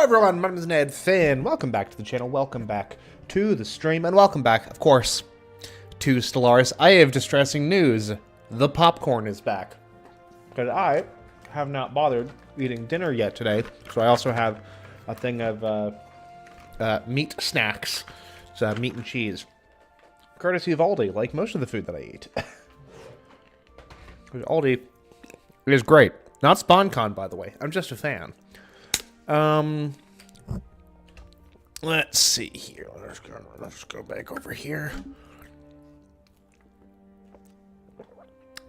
everyone, my name is Ned Finn. Welcome back to the channel, welcome back to the stream, and welcome back, of course, to Stellaris. I have distressing news. The popcorn is back. Because I have not bothered eating dinner yet today, so I also have a thing of meat snacks. So meat and cheese. Courtesy of Aldi, like most of the food that I eat. Aldi is great. Not SpawnCon, by the way. I'm just a fan. Let's see here. Let's go back over here.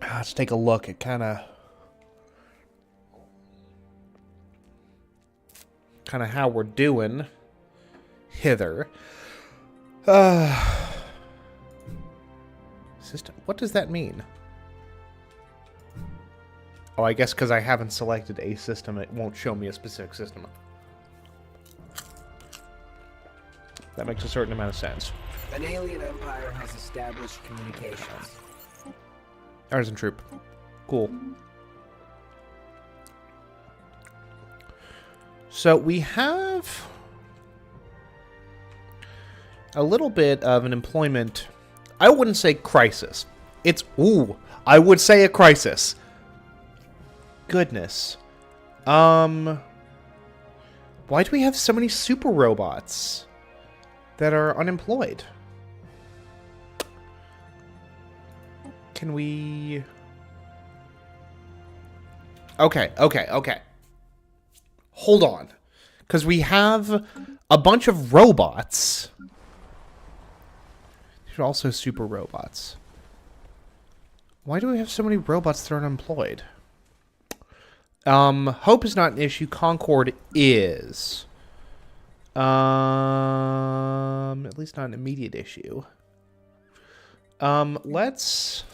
Let's take a look at kind of how we're doing hither. System. What does that mean? Oh, I guess because I haven't selected a system, it won't show me a specific system. That makes a certain amount of sense. An alien empire has established communications. Artisan troop. Cool. So we have a little bit of an employment. I wouldn't say crisis. It's, I would say a crisis. Goodness. Why do we have so many super robots that are unemployed? Can we... Okay. Hold on. Because we have a bunch of robots. These are also super robots. Why do we have so many robots that are unemployed? Hope is not an issue. Concord is. At least not an immediate issue. Let's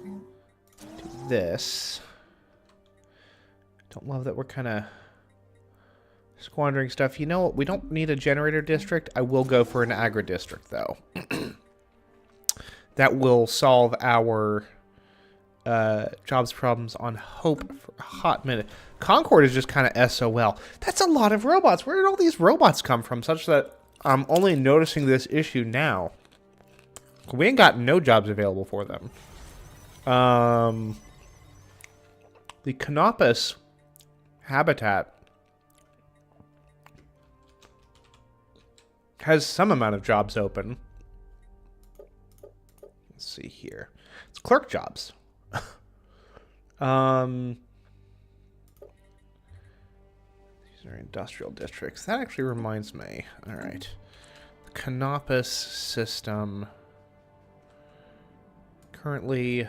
do this. Don't love that we're kind of squandering stuff. You know what? We don't need a generator district. I will go for an agri district, though. That will solve our jobs problems on Hope for a hot minute. Concord is just kind of SOL. That's a lot of robots. Where did all these robots come from? Such that I'm only noticing this issue now. We ain't got no jobs available for them. The Canopus habitat has some amount of jobs open. Let's see here. It's clerk jobs. These are industrial districts. That actually reminds me. All right. The Canopus system currently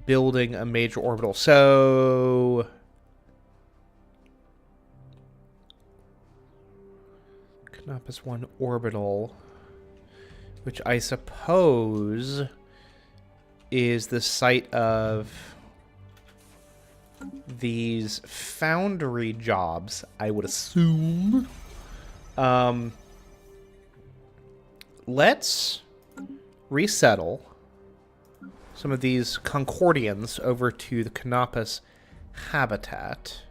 building a major orbital. So Canopus 1 orbital, which I suppose is the site of these foundry jobs, I would assume. Let's resettle some of these Concordians over to the Canopus habitat.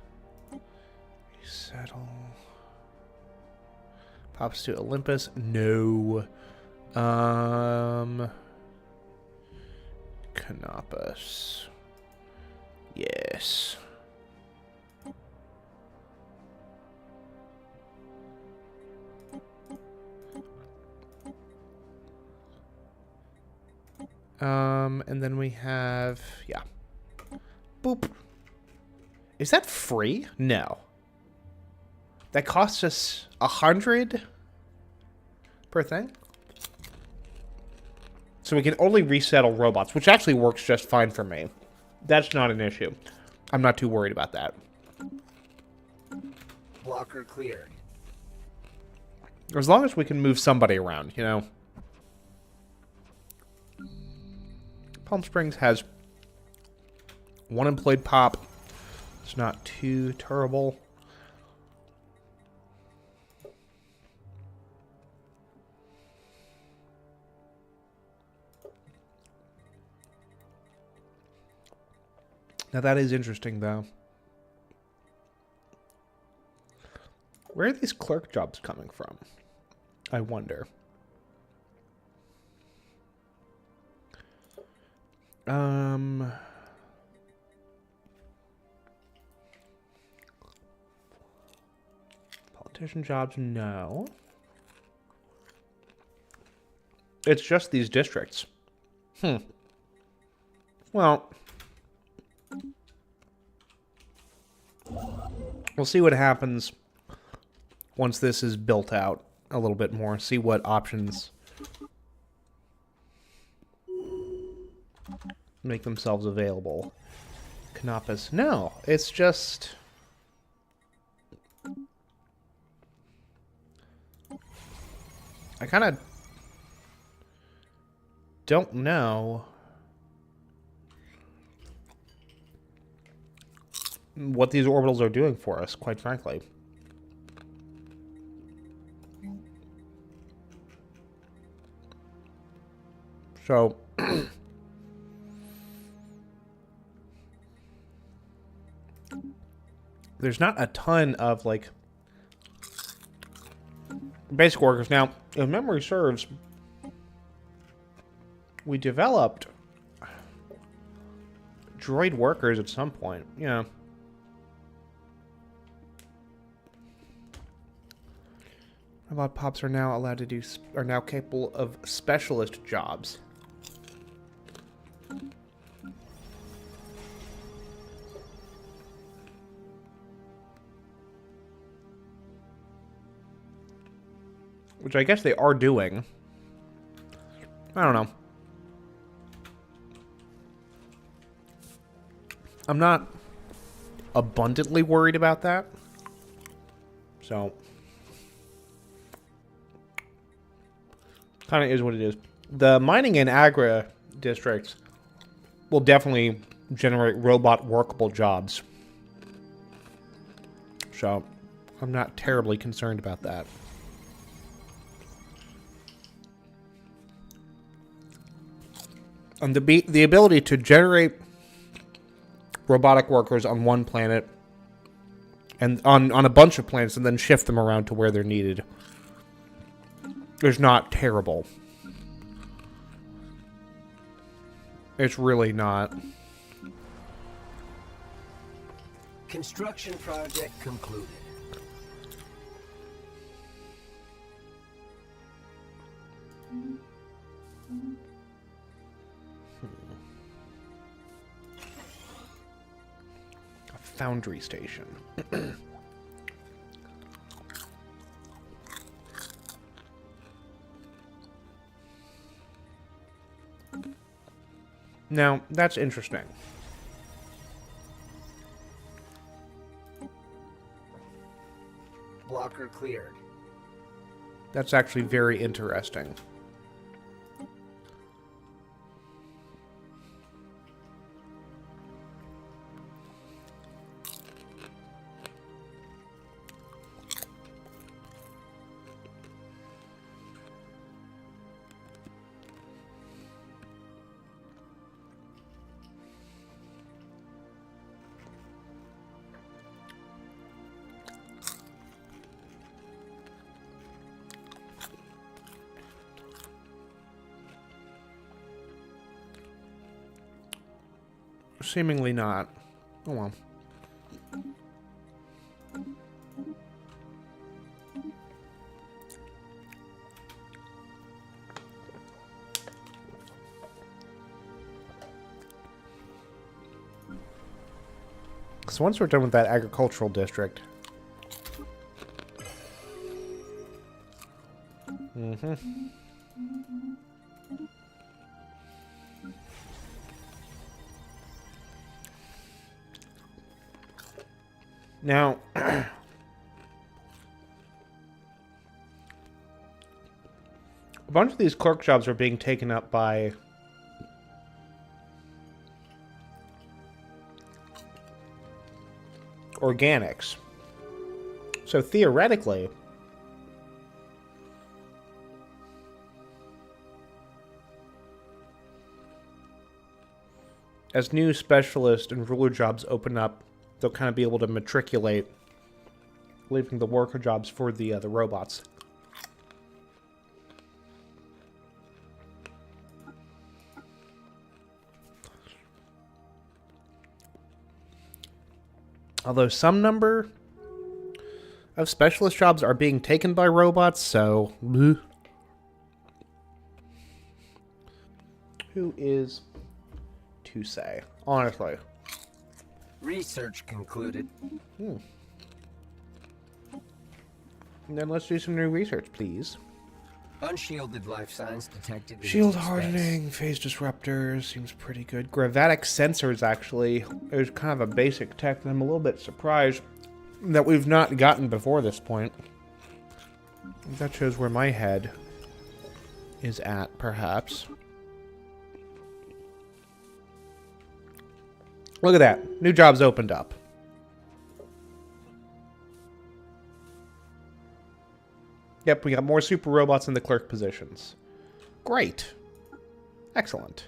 Resettle. Pops to Olympus. No. Canopus. Yes. And then we have, yeah. Boop. Is that free? No. That costs us 100 per thing? So we can only resettle robots, which actually works just fine for me. That's not an issue. I'm not too worried about that. Blocker cleared. As long as we can move somebody around, you know. Palm Springs has one employed pop. It's not too terrible. Now that is interesting, though. Where are these clerk jobs coming from? I wonder. Politician jobs, no. It's just these districts. Well, we'll see what happens once this is built out a little bit more. See what options make themselves available. Canopus. No, it's just... I kind of don't know what these orbitals are doing for us, quite frankly. So, there's not a ton of, like, basic workers. Now, if memory serves, we developed droid workers at some point. Yeah. Robot pops are now allowed to do, are now capable of specialist jobs. Which I guess they are doing. I don't know. I'm not abundantly worried about that. So, kind of is what it is. The mining and agri districts will definitely generate robot workable jobs. So, I'm not terribly concerned about that. And the ability to generate robotic workers on one planet and on a bunch of planets and then shift them around to where they're needed is not terrible. It's really not. Construction project concluded. Foundry station. Now, that's interesting. Blocker cleared. That's actually very interesting. Seemingly not. Oh well. So once we're done with that agricultural district. Now, a bunch of these clerk jobs are being taken up by organics. So theoretically, as new specialist and ruler jobs open up, they'll kind of be able to matriculate leaving the worker jobs for the robots. Although some number of specialist jobs are being taken by robots, so... bleh. Who is to say? Honestly. Research concluded. And then let's do some new research, please. Unshielded life signs detected. in Shield deep space. hardening, phase disruptors, seems pretty good. Gravatic sensors, actually, is kind of a basic tech, and I'm a little bit surprised that we've not gotten before this point. That shows where my head is at, perhaps. Look at that. New jobs opened up. Yep, we got more super robots in the clerk positions. Great. Excellent.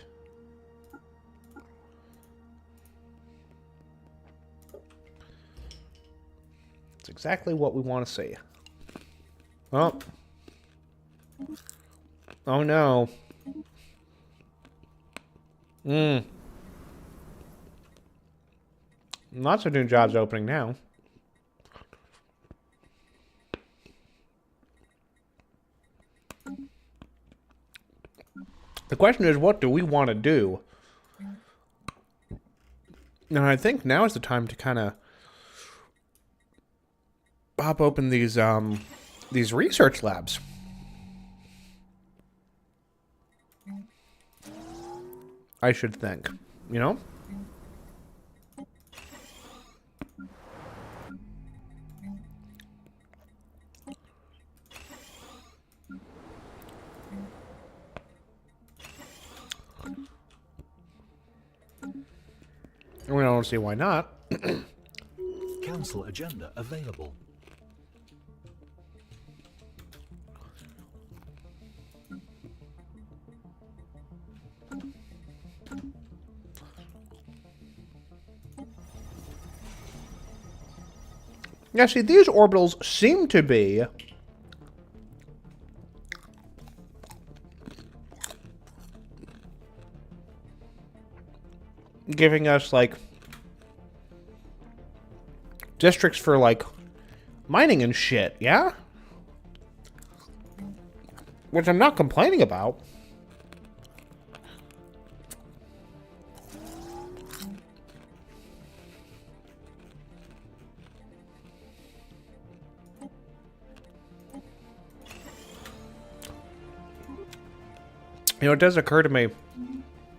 That's exactly what we want to see. Oh. Oh no. Lots of new jobs opening now. The question is, what do we want to do? And I think now is the time to kind of pop open these research labs. I should think, you know? I don't see why not. Council agenda available. Yeah, see, these orbitals seem to be giving us, like, districts for, like, mining and shit, yeah? Which I'm not complaining about. You know, it does occur to me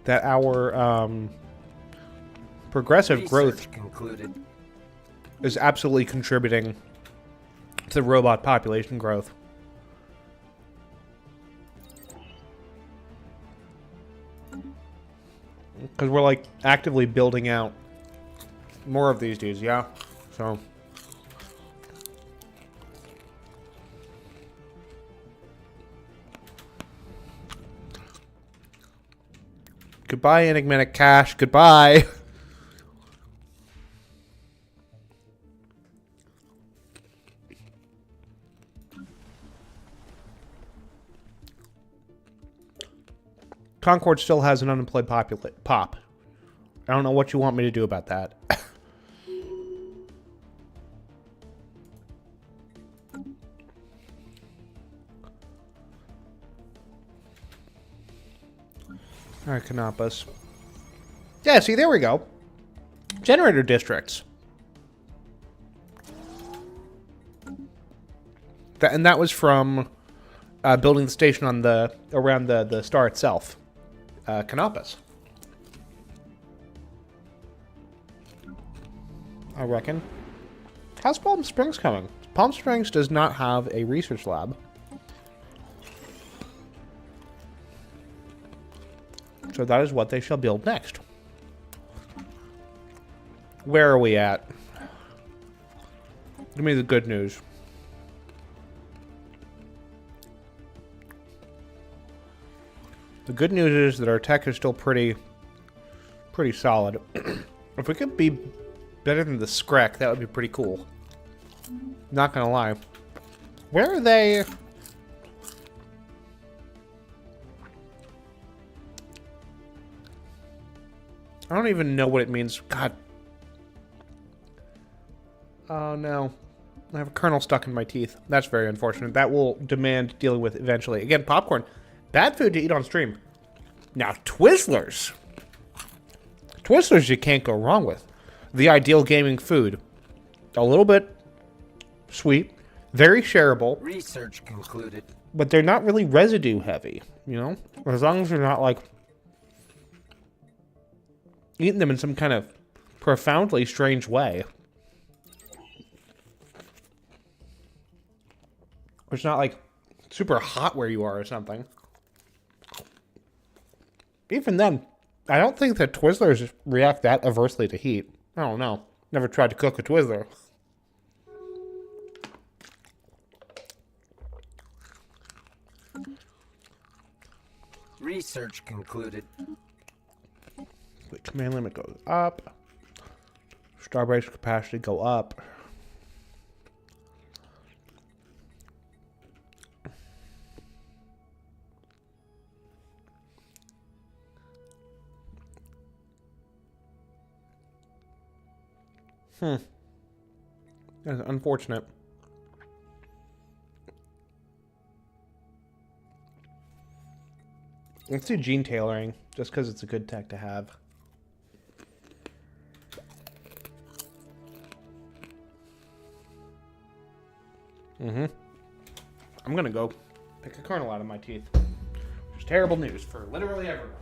that our progressive growth concluded. is absolutely contributing to the robot population growth. Because we're, like, actively building out more of these dudes, yeah? So... goodbye, enigmatic cash. Goodbye. Concord still has an unemployed pop. I don't know what you want me to do about that. Alright, Canopus. Yeah, see, there we go. Generator districts. And that was from building the station on around the star itself. Canopus. I reckon. How's Palm Springs coming? Palm Springs does not have a research lab. So that is what they shall build next. Where are we at? Give me the good news. The good news is that our tech is still pretty solid. If we could be better than the Screk, that would be pretty cool. Not gonna lie. Where are they? I don't even know what it means. God. Oh, no. I have a kernel stuck in my teeth. That's very unfortunate. That will demand dealing with eventually. Again, popcorn. Bad food to eat on stream. Now, Twizzlers. Twizzlers you can't go wrong with. The ideal gaming food. A little bit sweet. Very shareable. Research concluded. But they're not really residue heavy, you know? As long as you're not, like, eating them in some kind of profoundly strange way. It's not, like, super hot where you are or something. Even then, I don't think that Twizzlers react that aversely to heat. I don't know. Never tried to cook a Twizzler. Research concluded. The command limit goes up. Starbase capacity go up. That's unfortunate. Let's do gene tailoring, just because it's a good tech to have. I'm gonna go pick a kernel out of my teeth. Which is terrible news for literally everyone.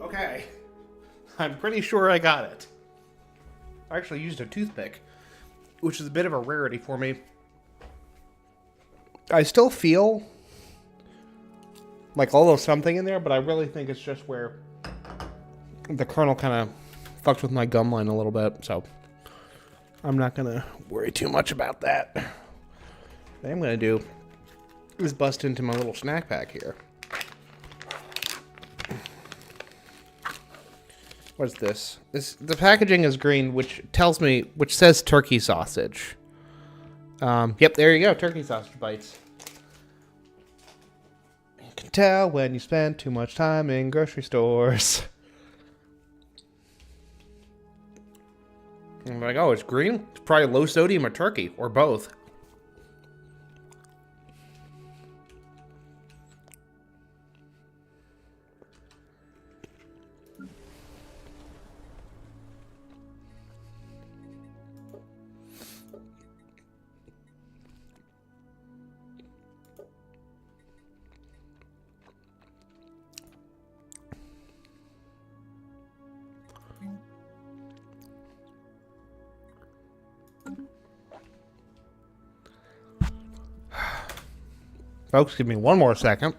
Okay. I'm pretty sure I got it. I actually used a toothpick, which is a bit of a rarity for me. I still feel like a little something in there, but I really think it's just where the kernel kind of fucked with my gum line a little bit, so I'm not going to worry too much about that. What I'm going to do is bust into my little snack pack here. What's this? The packaging is green, which says turkey sausage. Yep, there you go, turkey sausage bites. You can tell when you spend too much time in grocery stores. I'm like, oh, it's green? It's probably low sodium or turkey, or both. Folks, give me one more second.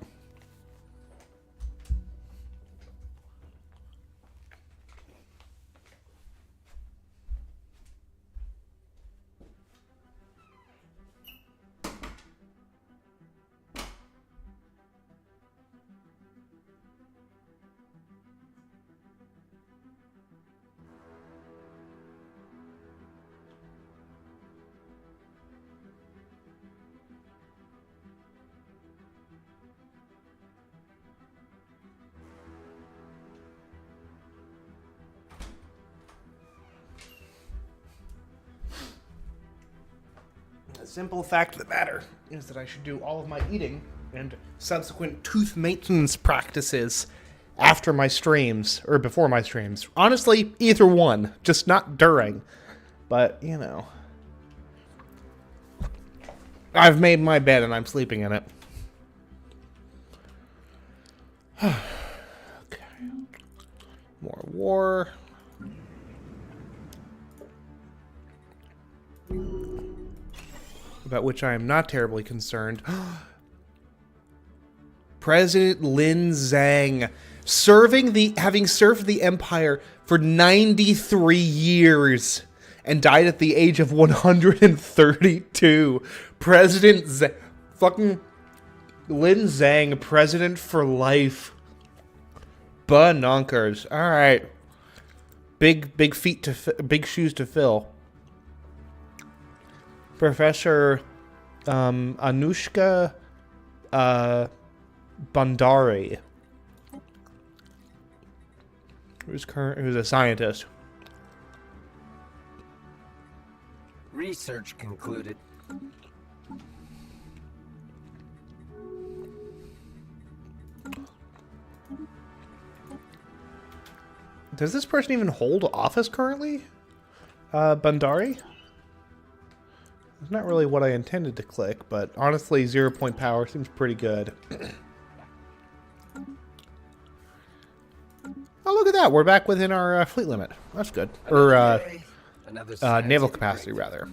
simple fact of the matter is that I should do all of my eating and subsequent tooth maintenance practices after my streams, or before my streams. Honestly, either one, just not during. But, you know. I've made my bed and I'm sleeping in it. Okay. More war. About which I am not terribly concerned. President Lin Zhang, having served the Empire for 93 years and died at the age of 132. President fucking Lin Zhang, president for life. Banonkers. All right. Big shoes to fill. Professor Anushka Bandari, who's a scientist. Research concluded. Does this person even hold office currently? Bandari? It's not really what I intended to click, but honestly, 0 point power seems pretty good. Oh, look at that. We're back within our fleet limit. That's good. Or naval capacity, rather.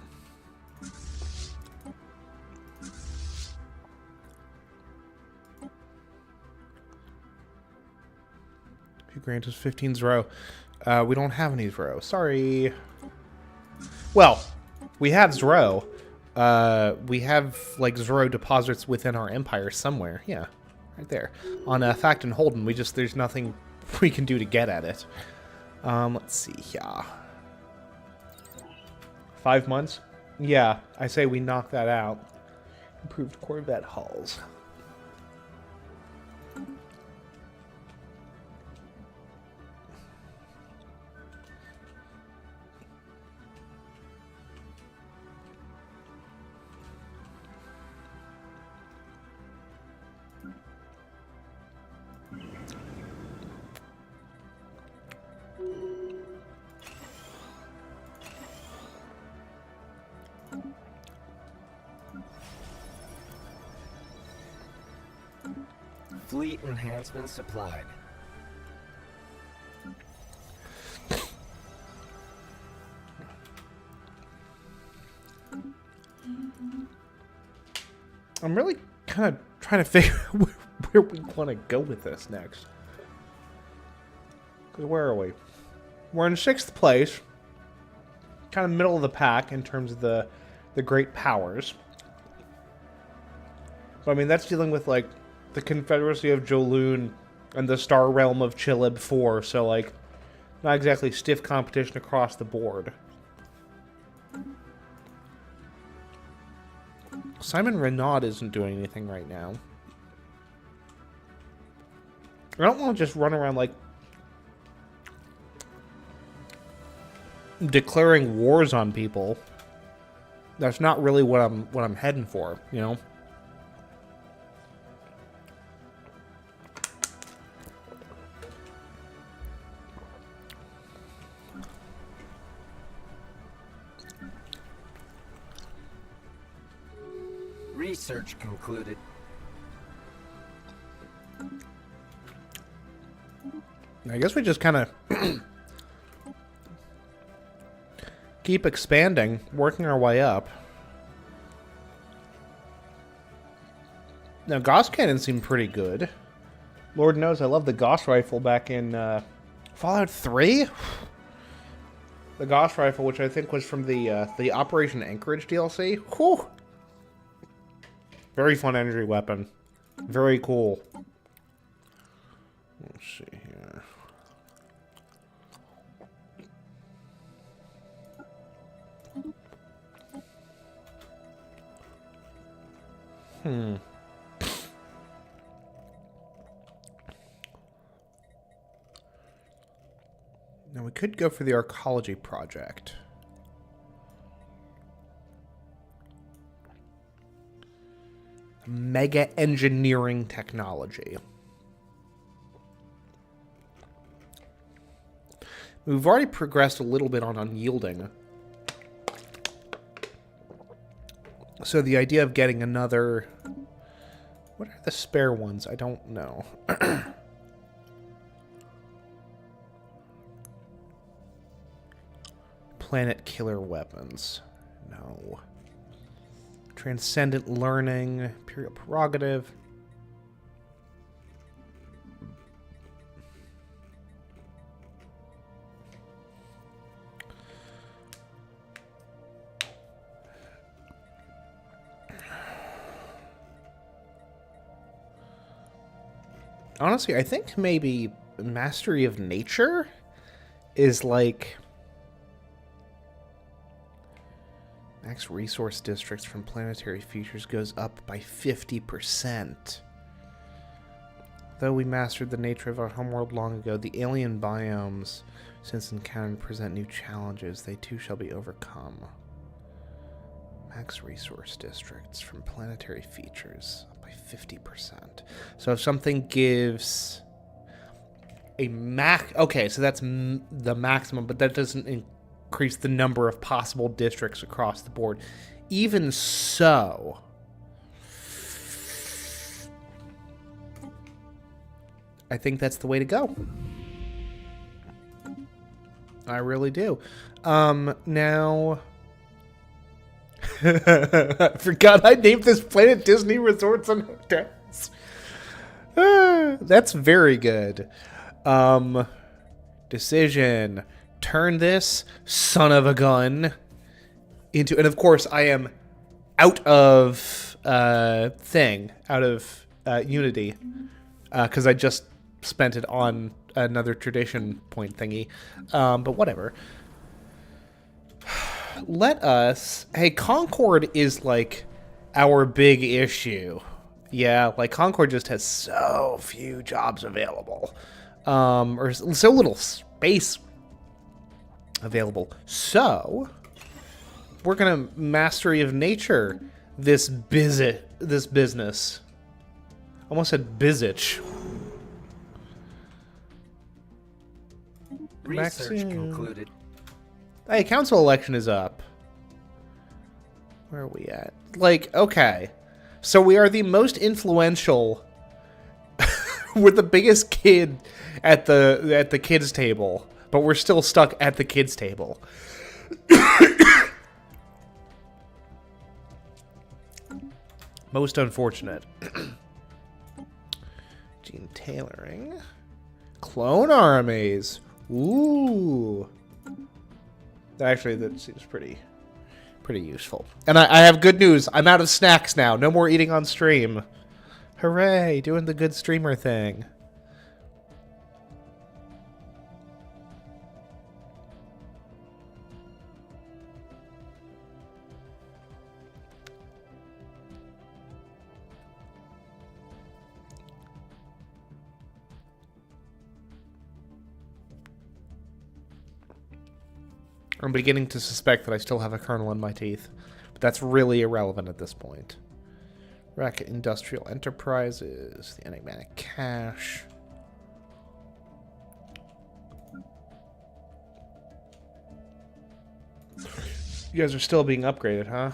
He grants us 15 Zero. We don't have any Zero. Sorry. Well, we have Zero. We have, like, Zero deposits within our empire somewhere. Yeah, right there. On Fact and Holden, there's nothing we can do to get at it. Let's see here. 5 months? Yeah, I say we knock that out. Improved Corvette hulls. Fleet enhancement supplied. I'm really kind of trying to figure out where we want to go with this next. Because where are we? We're in 6th place. Kind of middle of the pack in terms of the great powers. But I mean, that's dealing with, like, the Confederacy of Jolune and the Star Realm of Chilib 4, so, like, not exactly stiff competition across the board. Simon Renaud isn't doing anything right now. I don't want to just run around, like, declaring wars on people. That's not really what I'm heading for, you know? Research concluded. I guess we just kind of keep expanding, working our way up. Now, Gauss Cannon seemed pretty good. Lord knows I love the Gauss Rifle back in Fallout 3. The Gauss Rifle, which I think was from the Operation Anchorage DLC. Whew. Very fun energy weapon. Very cool. Let's see here. Now we could go for the archaeology project. mega engineering technology. We've already progressed a little bit on unyielding. So the idea of getting another... What are the spare ones? I don't know. Planet killer weapons. No. Transcendent learning. Imperial prerogative. Honestly, I think maybe Mastery of Nature is like... Max resource districts from planetary features goes up by 50%. Though we mastered the nature of our homeworld long ago, the alien biomes since encountered present new challenges. They too shall be overcome. Max resource districts from planetary features up by 50%. So if something gives a okay, so that's the maximum, but that doesn't increase the number of possible districts across the board. Even so, I think that's the way to go. I really do. Now... I forgot I named this planet Disney Resorts and Hotels. That's very good. Decision. Turn this son of a gun into... And of course, I am out of Unity. Because I just spent it on another tradition point thingy. But whatever. Let us... Hey, Concord is, like, our big issue. Yeah, like, Concord just has so few jobs available. Or so little space available. So, we're gonna Mastery of Nature this business. Almost said bizitch. Research concluded. Hey, council election is up. Where are we at? Like, okay. So we are the most influential. We're the biggest kid at the kids table, but we're still stuck at the kids table. Most unfortunate. Gene tailoring. Clone armies. Ooh. Actually, that seems pretty useful. And I have good news. I'm out of snacks now. No more eating on stream. Hooray, doing the good streamer thing. I'm beginning to suspect that I still have a kernel in my teeth. But that's really irrelevant at this point. Racket Industrial Enterprises, the enigmatic cache. You guys are still being upgraded, huh?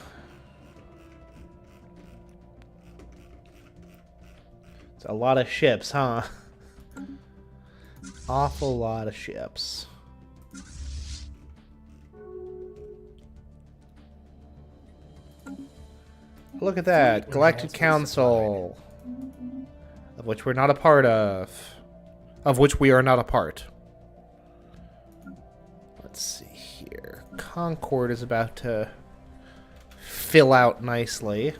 It's a lot of ships, huh? Awful lot of ships. Look at that. Galactic Council. Of which we're not a part of. Of which we are not a part. Let's see here. Concord is about to fill out nicely.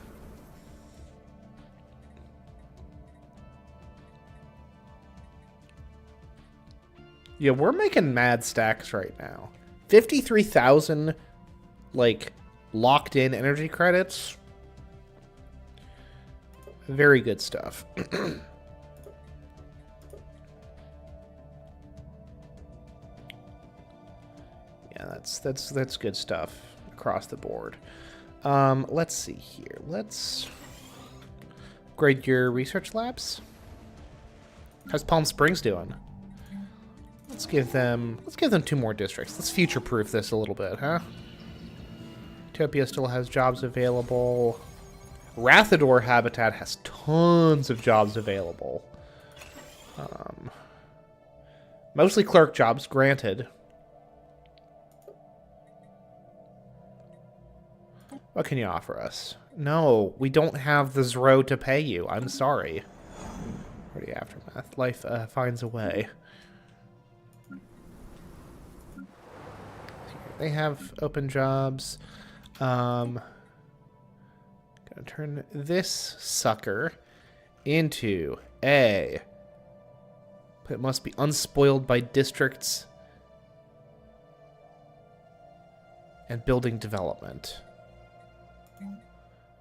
Yeah, we're making mad stacks right now. 53,000, like, locked-in energy credits. Very good stuff. Yeah, that's good stuff across the board. Let's see here. Upgrade your research labs. How's Palm Springs doing? Let's give them 2 more districts. Let's future-proof this a little bit, huh? Utopia still has jobs available. Rathador Habitat has tons of jobs available. Mostly clerk jobs, granted. What can you offer us? No, we don't have the Zro to pay you. I'm sorry. Pretty aftermath. Life finds a way. They have open jobs. Gonna turn this sucker into a... It must be unspoiled by districts and building development.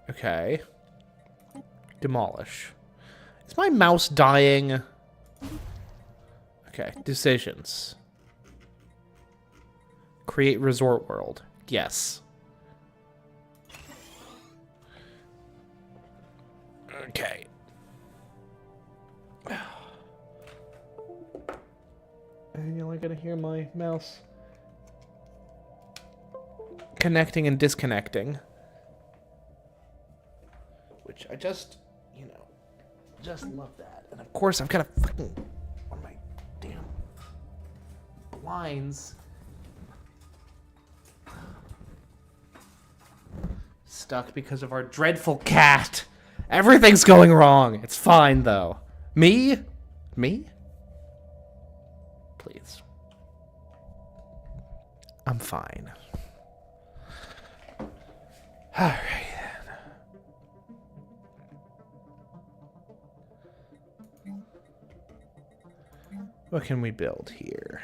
Okay. Demolish. Is my mouse dying? Okay, decisions. Create resort world. Yes. Okay. And you're only gonna hear my mouse connecting and disconnecting. Which I just, you know, just love that. And of course I've got a fucking on my damn blinds stuck because of our dreadful cat. Everything's going wrong. It's fine though. Me? Please. I'm fine. Alright then. What can we build here?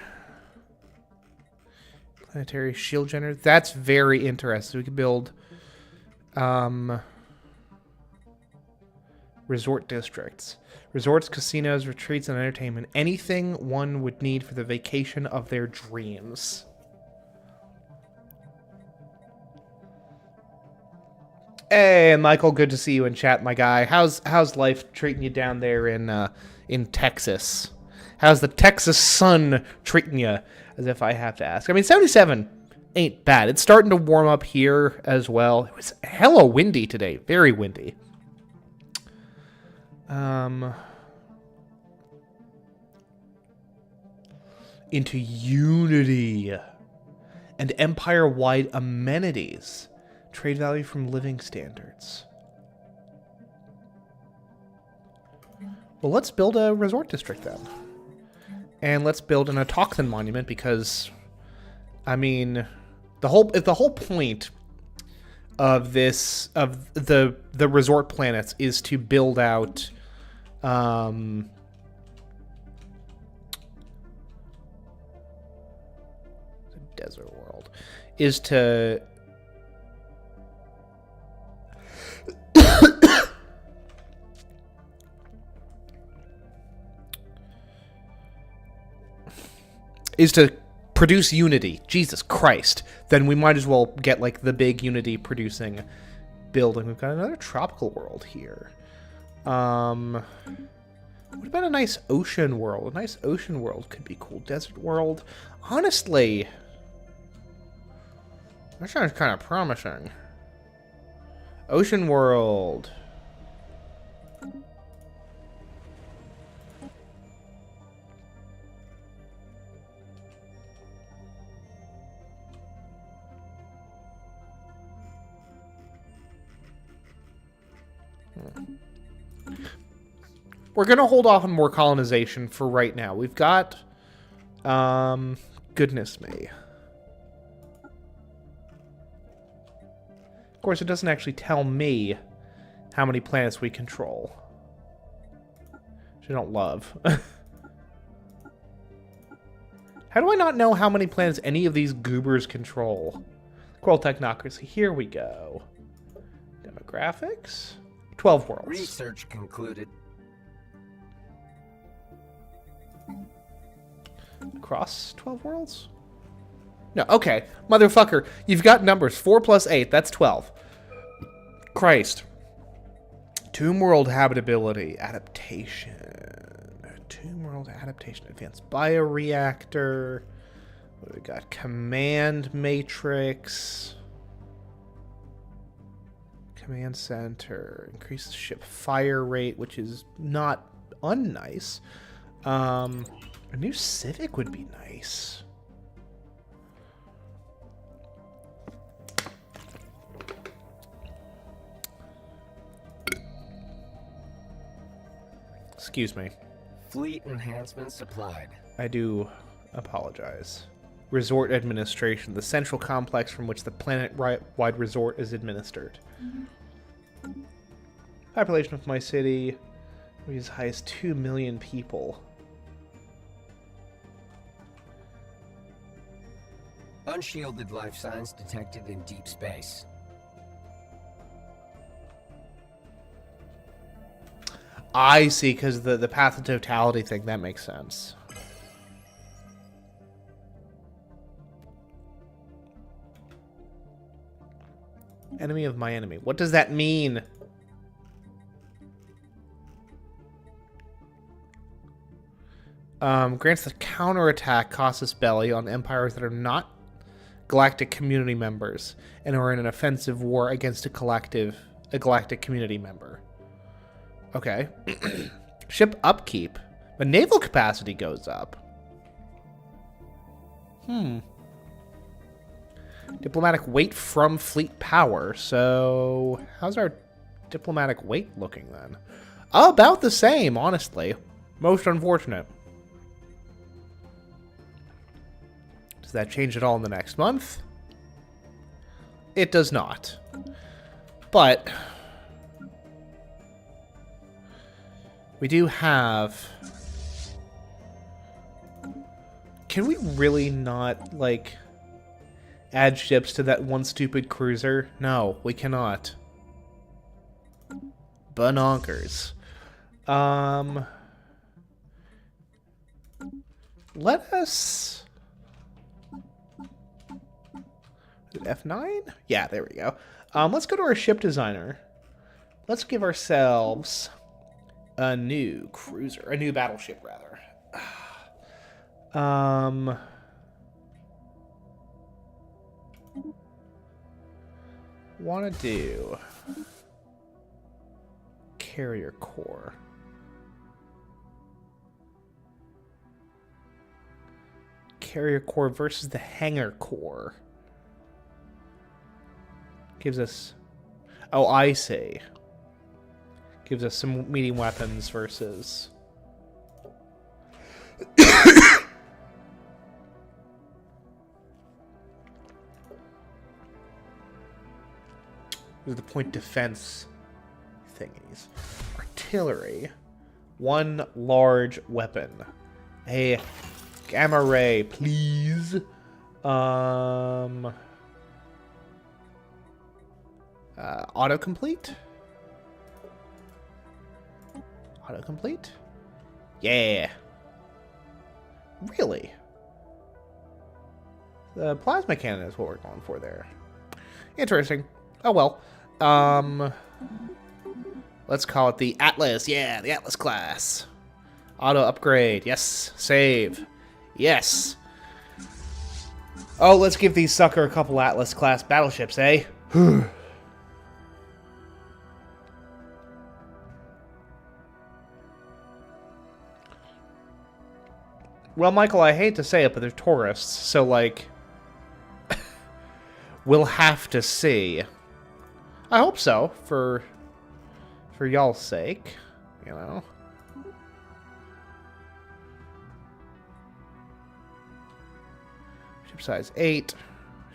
Planetary shield generator. That's very interesting. We can build resort districts. Resorts, casinos, retreats, and entertainment. Anything one would need for the vacation of their dreams. Hey, Michael, good to see you in chat, my guy. How's life treating you down there in Texas? How's the Texas sun treating you? As if I have to ask. I mean, 77 ain't bad. It's starting to warm up here as well. It was hella windy today. Very windy. Into Unity and empire-wide amenities. Trade value from living standards. Well, let's build a resort district then. And let's build an autochthon monument because, I mean, the whole point of this, of the resort planets is to build out desert world, is to produce Unity. Jesus Christ. Then we might as well get like the big Unity producing building. We've got another tropical world here. What about a nice ocean world? A nice ocean world could be cool. Desert world. Honestly, that sounds kind of promising. Ocean world. We're going to hold off on more colonization for right now. We've got, goodness me. Of course, it doesn't actually tell me how many planets we control. Which I don't love. How do I not know how many planets any of these goobers control? Kroll technocracy. Here we go. Demographics. 12 worlds. Research concluded. Across 12 worlds? No, okay. Motherfucker, you've got numbers. 4 plus 8, that's 12. Christ. Tomb World habitability adaptation. Tomb World adaptation. Advanced bioreactor. What do we got? Command matrix. Command center. Increases ship fire rate, which is not unnice. A new Civic would be nice. Excuse me. Fleet enhancement supplied. I do apologize. Resort administration, the central complex from which the planet-wide resort is administered. Population of my city will be as high as 2 million people. Unshielded life signs detected in deep space. I see, because the path of totality thing, that makes sense. Enemy of my enemy. What does that mean? Grants the counterattack casus belli on empires that are not galactic community members and are in an offensive war against a galactic community member. Okay. Ship upkeep. But naval capacity goes up. Diplomatic weight from fleet power. So, how's our diplomatic weight looking then? About the same, honestly. Most unfortunate. Does that change at all in the next month? It does not. But we do have... Can we really not, like, add ships to that one stupid cruiser? No, we cannot. Bononkers. Let us... Is it F9? Yeah, there we go. Let's go to our ship designer. Let's give ourselves a new cruiser. A new battleship, rather. Want to do carrier core. Carrier core versus the hangar core. Gives us... Oh, I see. Gives us some medium weapons versus... the point defense thingies. Artillery. One large weapon. A gamma ray, please. Autocomplete? Autocomplete? Yeah. Really? The plasma cannon is what we're going for there. Interesting. Oh well. Let's call it the Atlas. Yeah, the Atlas class. Auto upgrade. Yes. Save. Yes. Oh, let's give these sucker a couple Atlas class battleships, eh? Well, Michael, I hate to say it, but they're tourists, so, like... we'll have to see. I hope so, for y'all's sake, you know. Ship size 8,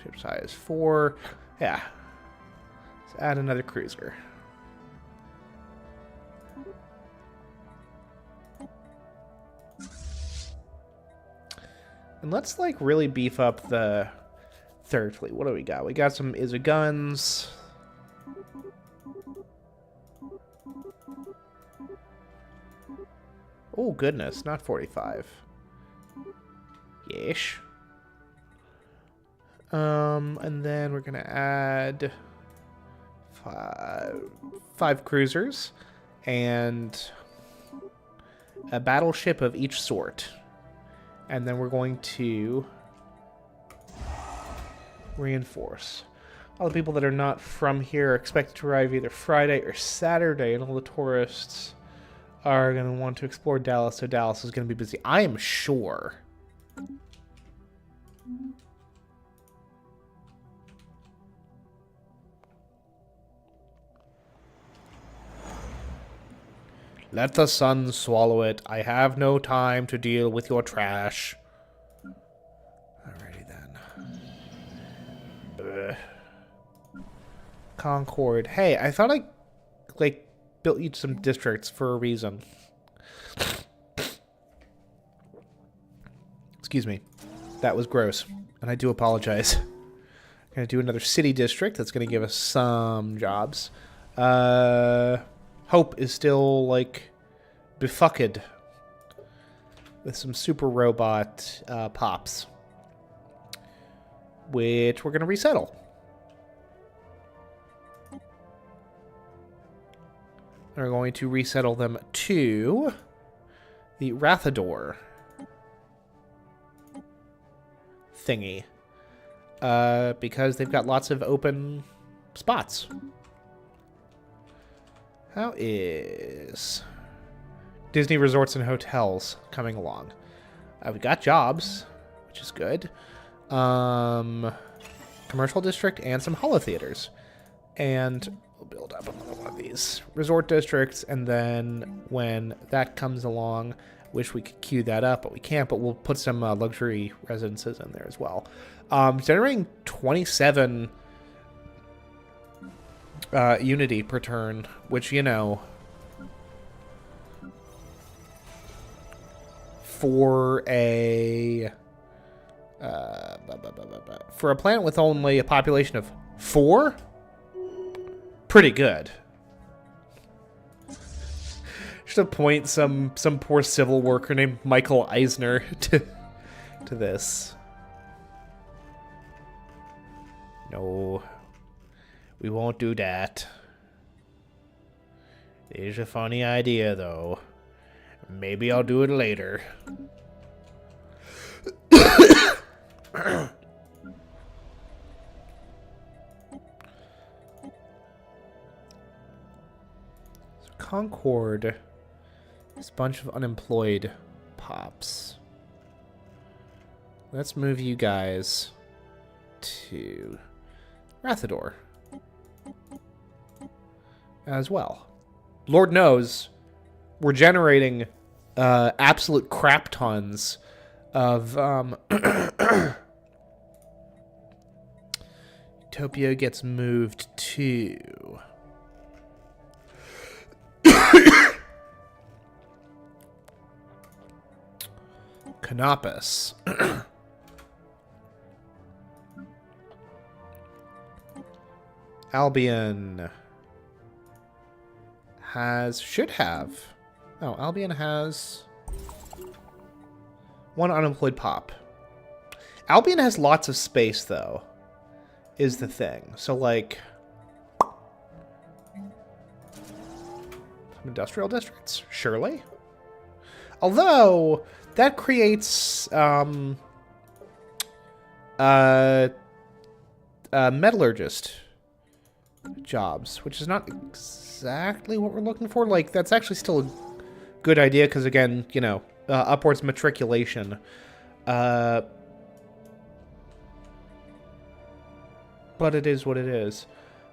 ship size 4, yeah. Let's add another cruiser. And let's, like, really beef up the third fleet. What do we got? We got some Izza guns. Oh, goodness. Not 45. Yeesh. And then we're going to add 5 cruisers and a battleship of each sort. And then we're going to reinforce. All the people that are not from here are expected to arrive either Friday or Saturday, and all the tourists are going to want to explore Dallas, so Dallas is going to be busy. I am sure. Let the sun swallow it. I have no time to deal with your trash. Alrighty then. Bleh. Concord. Hey, I thought I, like, built you some districts for a reason. Excuse me. That was gross, and I do apologize. I'm gonna do another city district. That's gonna give us some jobs. Hope is still, like, befucked with some super robot pops, which we're gonna resettle. We're going to resettle them to the Rathador thingy. Because they've got lots of open spots. How is Disney Resorts and Hotels coming along? We've got jobs, which is good. Commercial district and some holo theaters. And we'll build up another one of these resort districts, and then when that comes along, wish we could queue that up, but we can't, but we'll put some luxury residences in there as well. Generating 27 unity per turn, which, you know, for a planet with only a population of 4, pretty good. Just appoint some poor civil worker named Michael Eisner to this. No, we won't do that. It's a funny idea, though. Maybe I'll do it later. Concord. This bunch of unemployed pops. Let's move you guys to Rathador as well. Lord knows we're generating absolute crap tons of Utopia gets moved to Canopus. Albion should have. Oh, Albion has 1 unemployed pop. Albion has lots of space, though, is the thing. So, like, some industrial districts, surely. Although that creates metallurgist jobs, which is not exactly what we're looking for. Like, that's actually still a good idea because, again, you know, upwards matriculation. But it is what it is.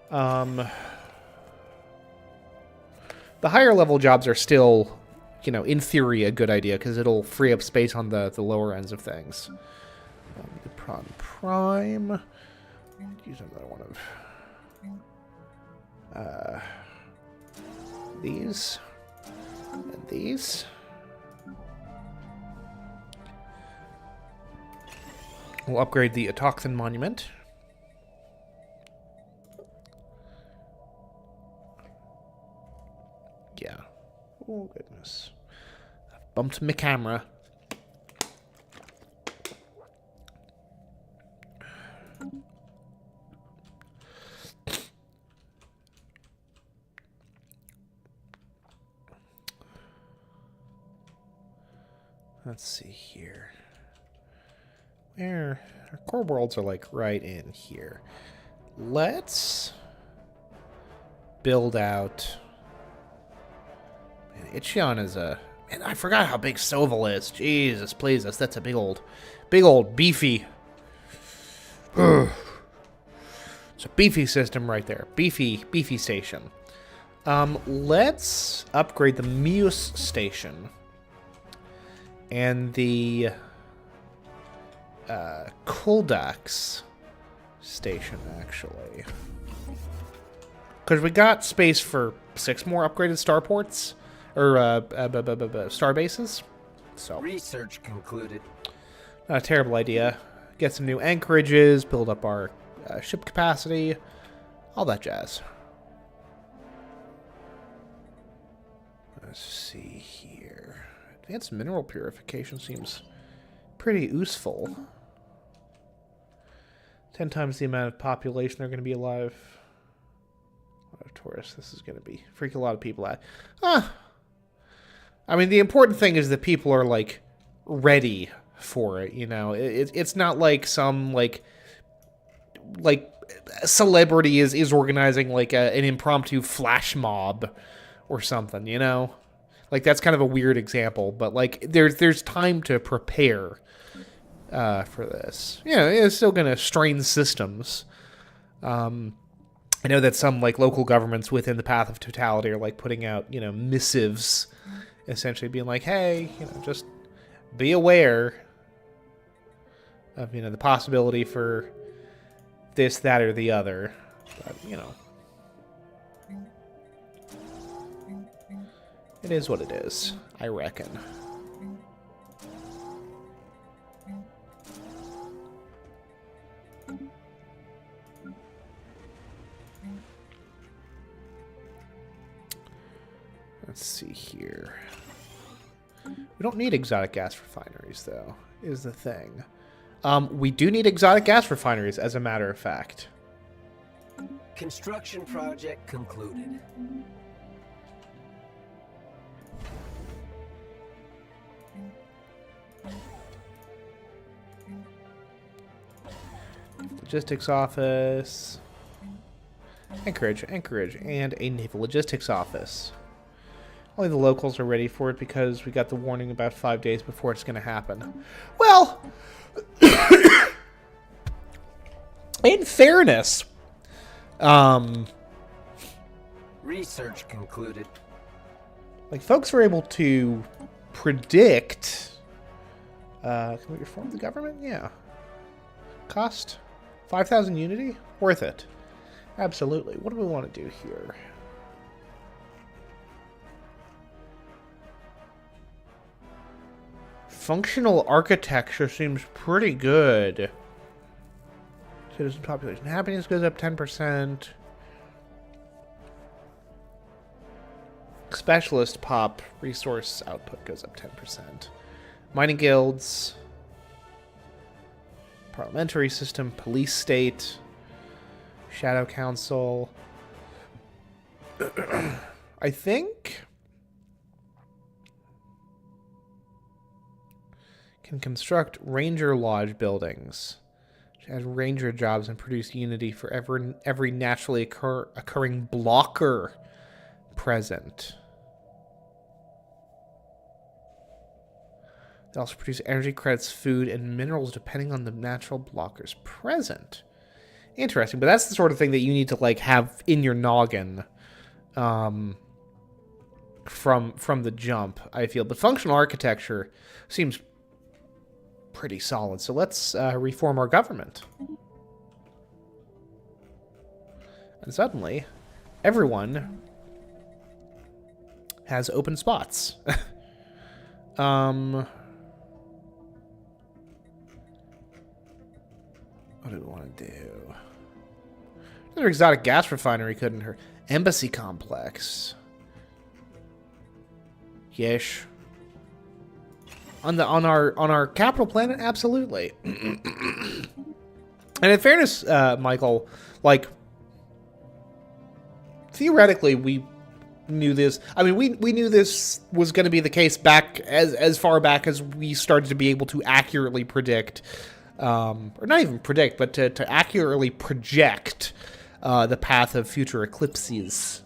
The higher level jobs are still, you know, in theory, a good idea because it'll free up space on the lower ends of things. The Prime. Use another one of these and these. We'll upgrade the Autochthon Monument. Yeah. Oh, goodness. I've bumped my camera. Let's see here. Where our core worlds are like right in here. Let's build out. Man, Ichion is a. Man, I forgot how big Soval is. Jesus, please us. That's a big old beefy. It's a beefy system right there. Beefy station. Let's upgrade the Muse station and the Kuldax station, actually, because we got space for 6 more upgraded starports or star bases. So Research concluded. not a terrible idea. Get some new anchorages, build up our ship capacity, all that jazz. Let's see here. Advanced mineral purification seems pretty useful. 10 times the amount of population are going to be alive. A lot of tourists. This is going to be freak a lot of people out. I mean, the important thing is that people are like ready for it. You know, it's not like some like celebrity is organizing like an impromptu flash mob or something. You know. Like, that's kind of a weird example, but, like, there's time to prepare for this. Yeah, it's still going to strain systems. I know that some, like, local governments within the path of totality are, like, putting out, you know, missives, essentially being like, hey, you know, just be aware of, you know, the possibility for this, that, or the other. But, you know. It is what it is, I reckon. Let's see here. We don't need exotic gas refineries, though, is the thing. We do need exotic gas refineries, as a matter of fact. Construction project concluded. Logistics office. Anchorage, and a naval logistics office. Only the locals are ready for it because we got the warning about 5 days before it's going to happen. Well, in fairness, Research concluded. like, folks were able to predict. Can we reform the government? Yeah. Cost 5,000 unity? Worth it. Absolutely. What do we want to do here? Functional architecture seems pretty good. Citizen population happiness goes up 10%. Specialist pop resource output goes up 10%. Mining guilds. Parliamentary system, police state, shadow council. I think can construct ranger lodge buildings, add ranger jobs, and produce unity for every naturally occurring blocker present. They also produce energy credits, food, and minerals depending on the natural blockers present. Interesting, but that's the sort of thing that you need to like have in your noggin from the jump, I feel. But functional architecture seems pretty solid. So let's reform our government. And suddenly, everyone has open spots. What do we want to do? Another exotic gas refinery couldn't hurt. Embassy complex. Yesh. On our capital planet, absolutely. And in fairness, Michael, like theoretically, we knew this. I mean, we knew this was going to be the case back as far back as we started to be able to accurately predict, or not even predict, but to accurately project the path of future eclipses.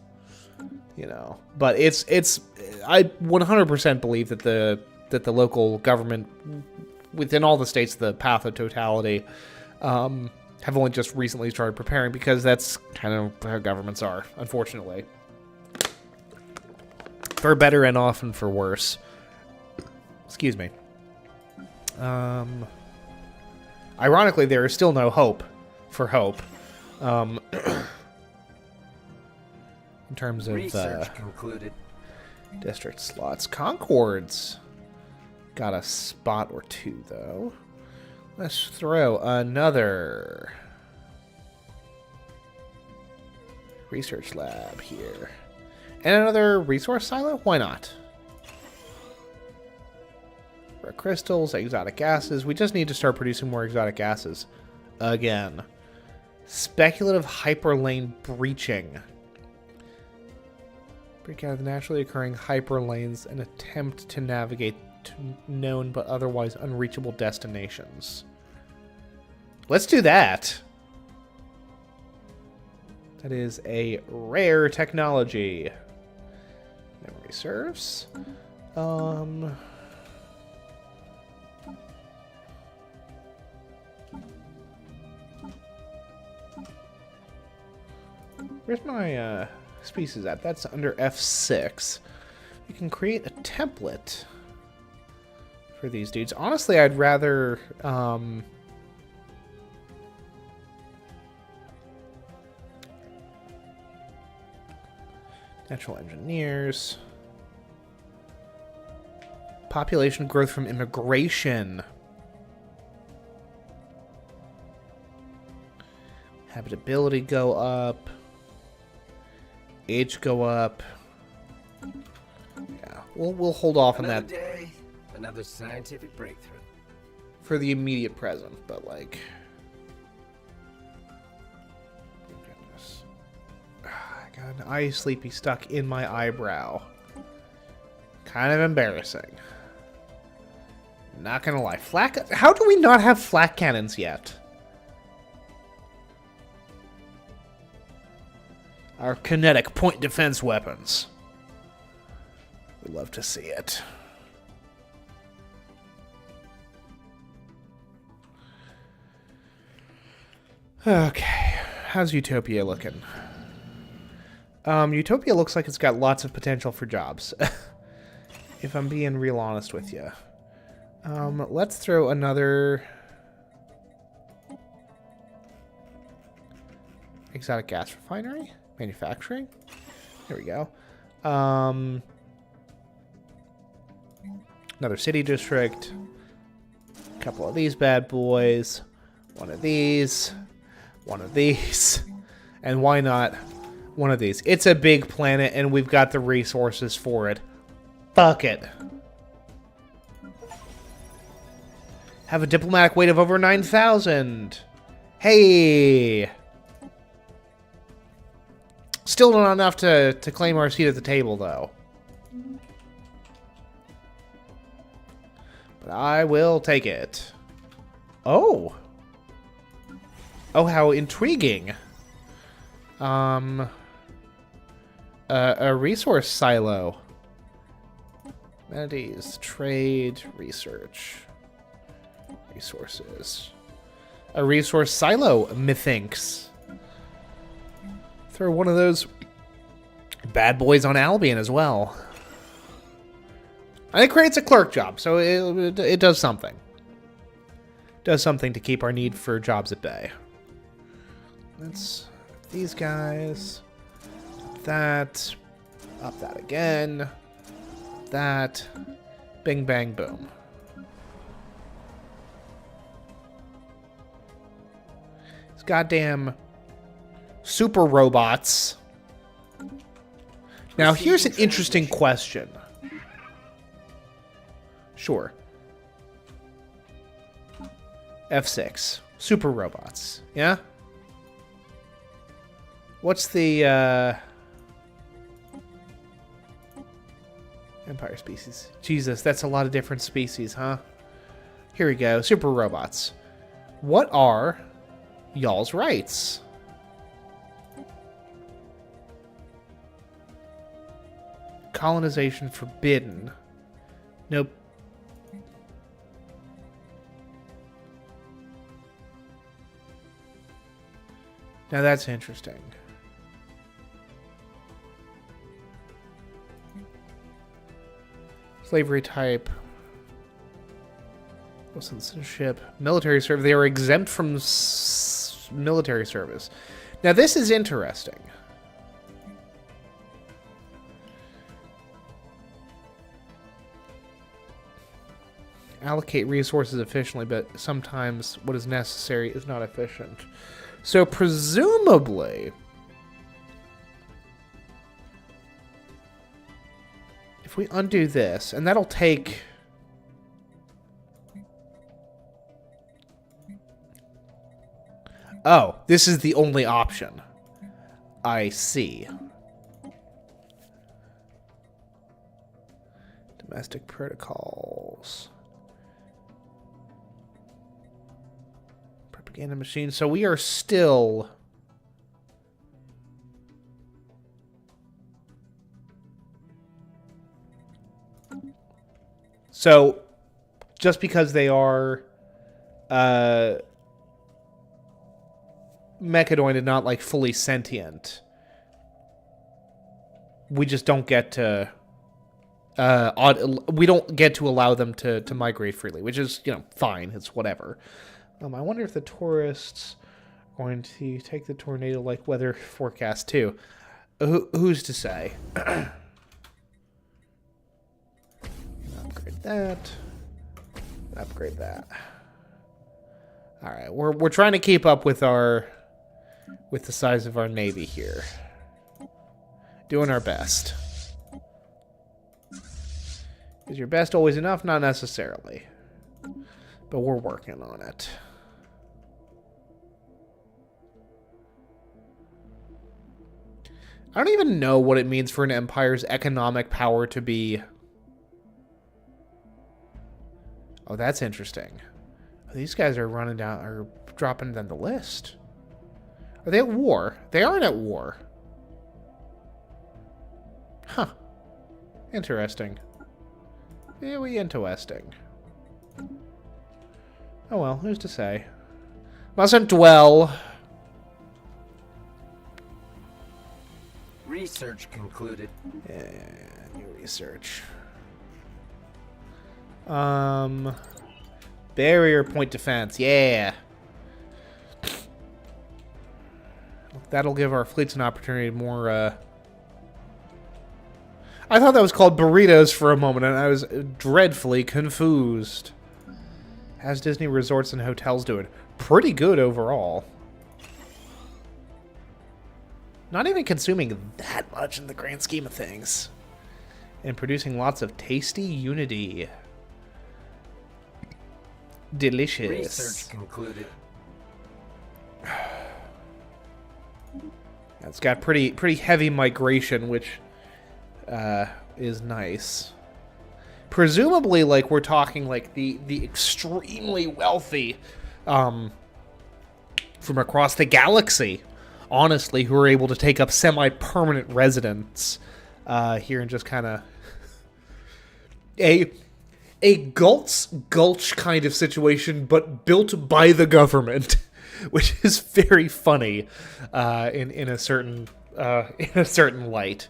You know, but I 100% believe that the local government within all the states, the path of totality, have only just recently started preparing, because that's kind of how governments are, unfortunately. For better and often for worse. Excuse me. Ironically, there is still no hope for hope. In terms of Research concluded. district slots. Concords got a spot or two, though. Let's throw another research lab here. And another resource silo? Why not? Rare crystals, exotic gases. We just need to start producing more exotic gases. Again. Speculative hyperlane breaching. Break out of the naturally occurring hyperlanes and attempt to navigate to known but otherwise unreachable destinations. Let's do that. That is a rare technology. Memory serves. Where's my species at? That's under F6. You can create a template for these dudes. Honestly, I'd rather natural engineers. Population growth from immigration. Habitability go up. Age go up. Yeah, we'll hold off on that. Another day, another scientific breakthrough. For the immediate present, but like, goodness. I got an eye sleepy stuck in my eyebrow. Kind of embarrassing. Not gonna lie. How do we not have flak cannons yet? Our kinetic point defense weapons. We love to see it. Okay, how's Utopia looking? Utopia looks like it's got lots of potential for jobs. If I'm being real honest with you. Let's throw another exotic gas refinery. Manufacturing. There we go. Another city district. A couple of these bad boys. One of these. One of these. And why not one of these? It's a big planet and we've got the resources for it. Fuck it. Have a diplomatic weight of over 9,000. Hey. Still not enough to claim our seat at the table, though. But I will take it. Oh. Oh, how intriguing. A resource silo. Amenities, trade, research. Resources. A resource silo, methinks. Throw one of those bad boys on Albion as well. And it creates a clerk job, so it does something. Does something to keep our need for jobs at bay. Let's these guys. That. Up that again. That. Bing, bang, boom. These goddamn super robots. Now, here's an interesting question. Sure. F6. Super robots. Yeah? What's the, Empire species. Jesus, that's a lot of different species, huh? Here we go. Super robots. What are y'all's rights? Colonization forbidden. Nope. Now that's interesting. Slavery type. No citizenship. Military service. They are exempt from military service. Now this is interesting. Allocate resources efficiently, but sometimes what is necessary is not efficient. So presumably, if we undo this, and that'll take... Oh, this is the only option. I see. Domestic protocols. Propaganda machine. So we are still... So, just because they are mechadoid and not like fully sentient, we just don't get to we don't get to allow them to migrate freely, which is, you know, fine. It's whatever. I wonder if the tourists are going to take the tornado-like weather forecast too. Who's to say? Upgrade that. Upgrade that. All right, we're trying to keep up with the size of our navy here. Doing our best. Is your best always enough? Not necessarily. But we're working on it. I don't even know what it means for an empire's economic power to be... Oh, that's interesting. These guys are running down, or dropping down the list. Are they at war? They aren't at war. Huh. Interesting. Very interesting. Oh well, who's to say? Mustn't dwell. Research concluded. Yeah, new research. Barrier point defense, yeah. That'll give our fleets an opportunity to more, I thought that was called burritos for a moment, and I was dreadfully confused. How's Disney Resorts and Hotels doing? Pretty good overall. Not even consuming that much in the grand scheme of things. And producing lots of tasty unity. Delicious. Research concluded. It's got pretty heavy migration, which is nice. Presumably, like, we're talking like the extremely wealthy from across the galaxy, honestly, who are able to take up semi-permanent residence here and just kind of a gulch kind of situation, but built by the government, which is very funny in a certain light.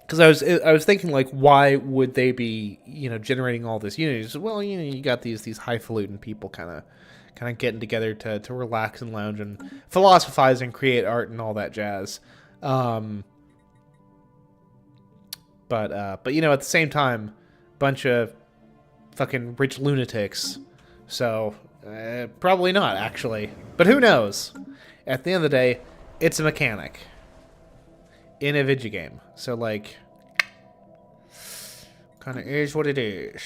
Because I was thinking, like, why would they be, you know, generating all this unity? Well, you know, you got these highfalutin people kind of getting together to relax and lounge and philosophize and create art and all that jazz. But you know, at the same time, bunch of fucking rich lunatics. So probably not, actually. But who knows? At the end of the day, it's a mechanic in a video game. So, like, kind of is what it is.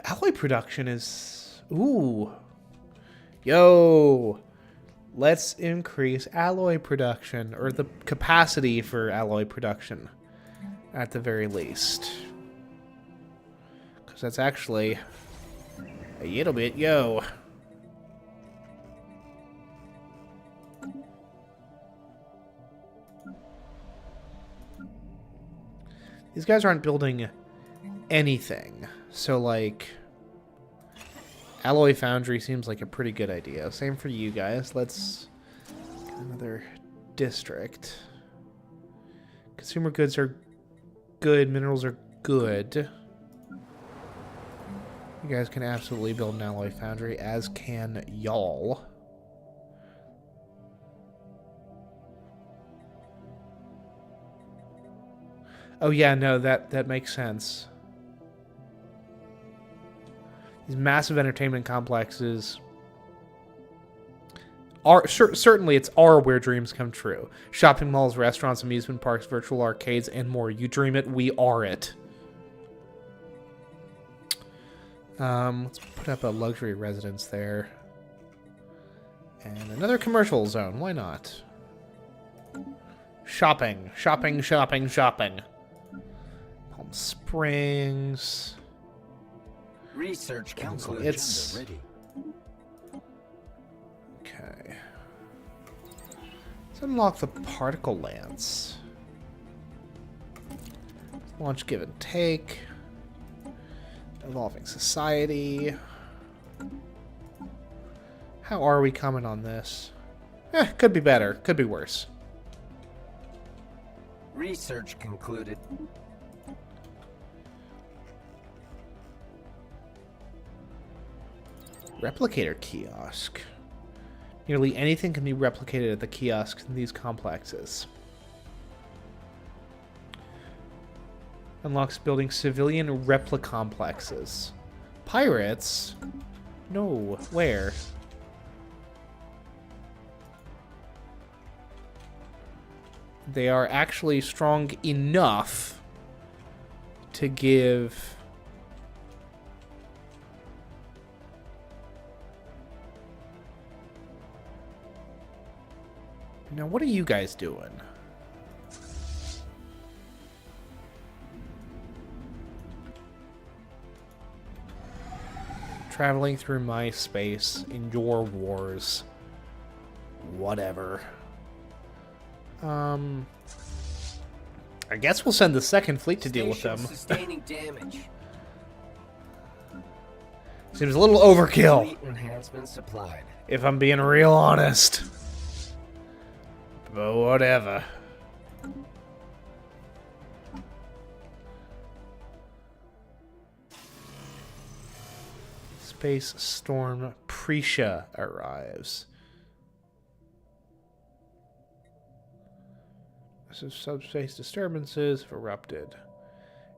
Alloy production is... Ooh. Yo. let's increase alloy production, or the capacity for alloy production, at the very least. Because that's actually a little bit, yo. These guys aren't building anything, so like alloy foundry seems like a pretty good idea. Same for you guys. Let's get another district. Consumer goods are good, minerals are good. You guys can absolutely build an alloy foundry, as can y'all. Oh yeah, no, that makes sense. These massive entertainment complexes are certainly where dreams come true. Shopping malls, restaurants, amusement parks, virtual arcades, and more. You dream it, we are it. Let's put up a luxury residence there. And another commercial zone. Why not? Shopping. Shopping, shopping, shopping. Palm Springs. Research council. It's ready. okay. Let's unlock the particle lance. Launch, give and take. Evolving society. How are we coming on this? Could be better. Could be worse. Research concluded. Replicator kiosk. Nearly anything can be replicated at the kiosks in these complexes. Unlocks building civilian complexes. Pirates? No. Where? They are actually strong enough to give... Now, what are you guys doing? Traveling through my space in your wars. Whatever. I guess we'll send the second fleet to deal with them. Sustaining damage. Seems a little overkill, Fleet enhancement supplied. if I'm being real honest. But whatever. Space Storm Prisha arrives. Subspace disturbances have erupted.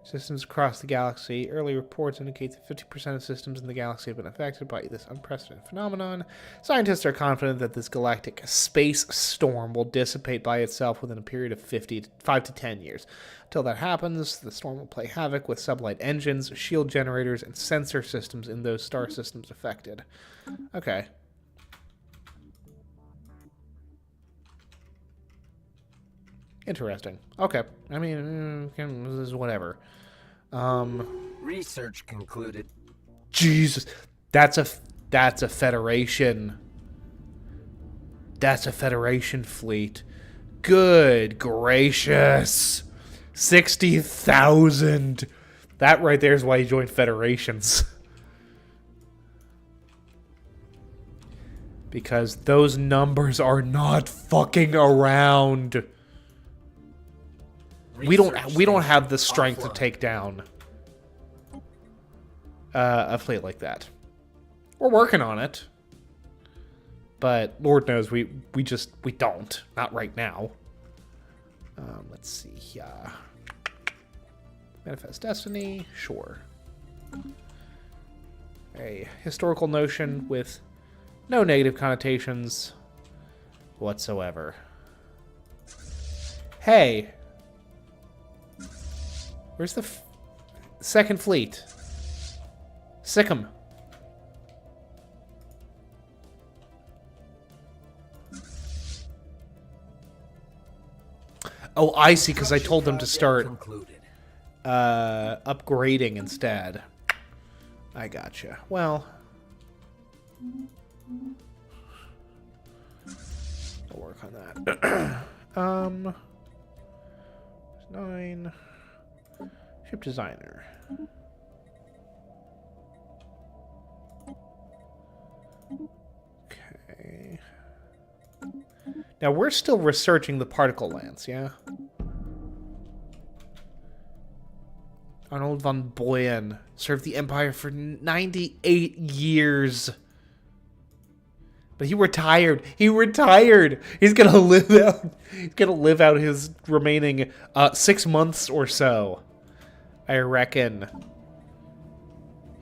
Systems across the galaxy. Early reports indicate that 50% of systems in the galaxy have been affected by this unprecedented phenomenon. Scientists are confident that this galactic space storm will dissipate by itself within a period of 5 to 10 years. Until that happens, the storm will play havoc with sublight engines, shield generators, and sensor systems in those star systems affected. Okay. Interesting. Okay. I mean, this is whatever. Research concluded. Jesus. That's a Federation. That's a Federation fleet. Good gracious. 60,000. That right there is why you joined Federations. Because those numbers are not fucking around. We don't have the strength to take down a fleet like that. We're working on it, but Lord knows we don't. Not right now. Let's see here. Manifest Destiny, sure. A historical notion with no negative connotations whatsoever. Hey. Where's the second fleet? Sick 'em. Oh, I see, because I told them to start Concluded. upgrading instead. I gotcha. Well, I'll work on that. 9. Ship designer. Okay. Now we're still researching the particle lance, yeah? Arnold von Boyen served the Empire for 98 years. But he retired. He retired. He's gonna live out. He's gonna live out his remaining 6 months or so, I reckon.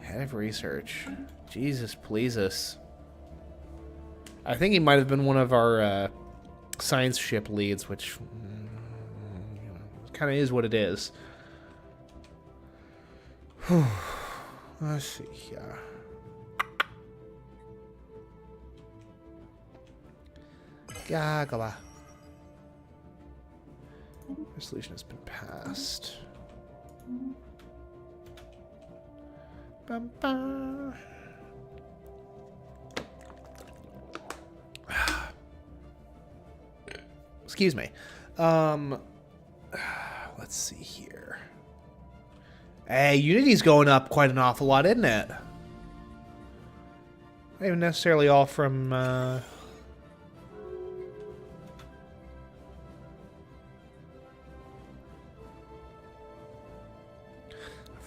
Head of research. Jesus, please us. I think he might have been one of our science ship leads, which kind of is what it is. Let's see here. Gagala. Resolution has been passed. Bum, bum. Excuse me. Let's see here. Hey, Unity's going up quite an awful lot, isn't it? Not even necessarily all from offers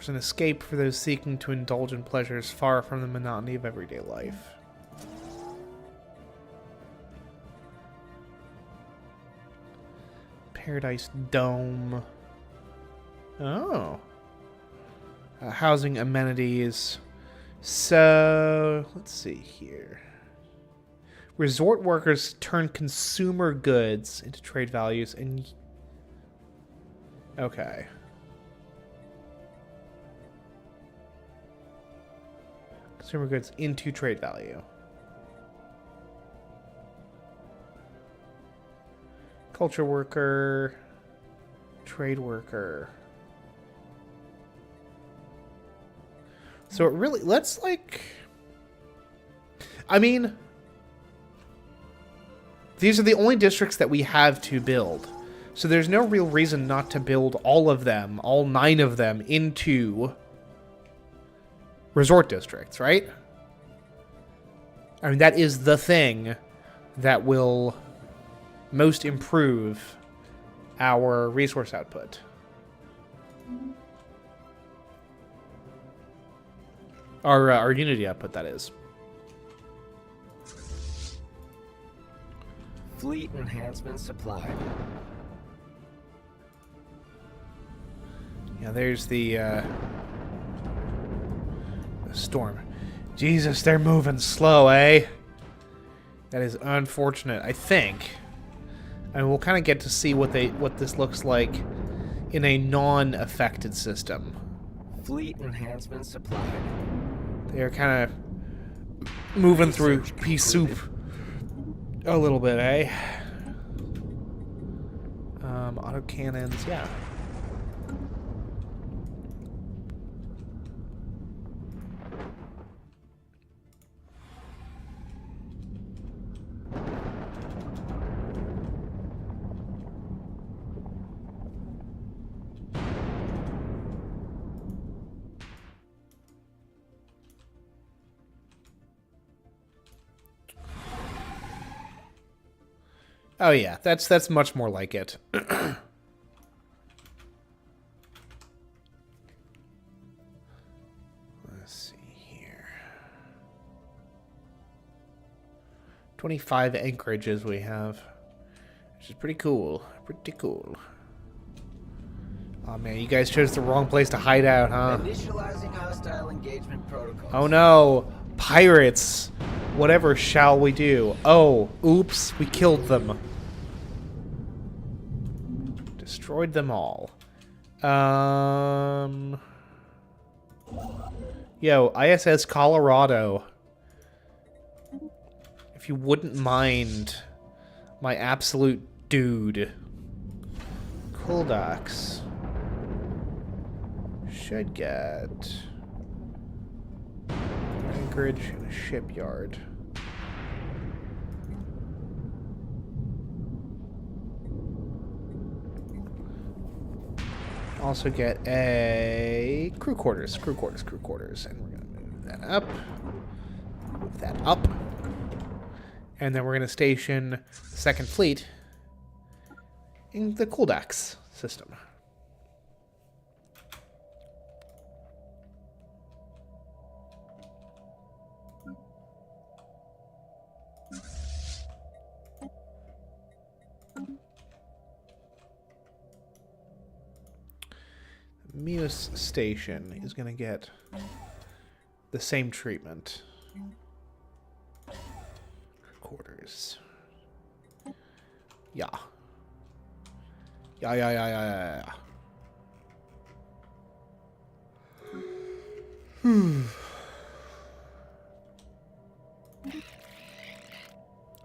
an escape for those seeking to indulge in pleasures far from the monotony of everyday life. Paradise Dome. Oh. Housing amenities. So, let's see here. Resort workers turn consumer goods into trade values and... Okay. Consumer goods into trade value. Culture worker. Trade worker. So it really, let's like, I mean, these are the only districts that we have to build. So there's no real reason not to build all of them, all 9 of them, into resort districts, right? I mean, that is the thing that will most improve our resource output. Our Unity output, that is. Fleet enhancement supplied. Yeah, there's the storm. Jesus, they're moving slow, eh? That is unfortunate, I think. And we'll kind of get to see what this looks like in a non-affected system. Fleet enhancement supplied. They're kind of moving through pea soup a little bit, eh? Autocannons, yeah. Oh yeah, that's much more like it. Let's see here. 25 anchorages we have, which is pretty cool. Pretty cool. Oh man, you guys chose the wrong place to hide out, huh? Initializing hostile engagement protocols. Oh no, pirates. Whatever shall we do? Oh, oops, we killed them. Destroyed them all. Yo, ISS Colorado. If you wouldn't mind, my absolute dude. Cool docks should get anchorage and a shipyard. Also get a crew quarters, and we're gonna move that up, and then we're gonna station the second fleet in the cool docks system. Muse Station is going to get the same treatment. Quarters. Yeah. Yeah.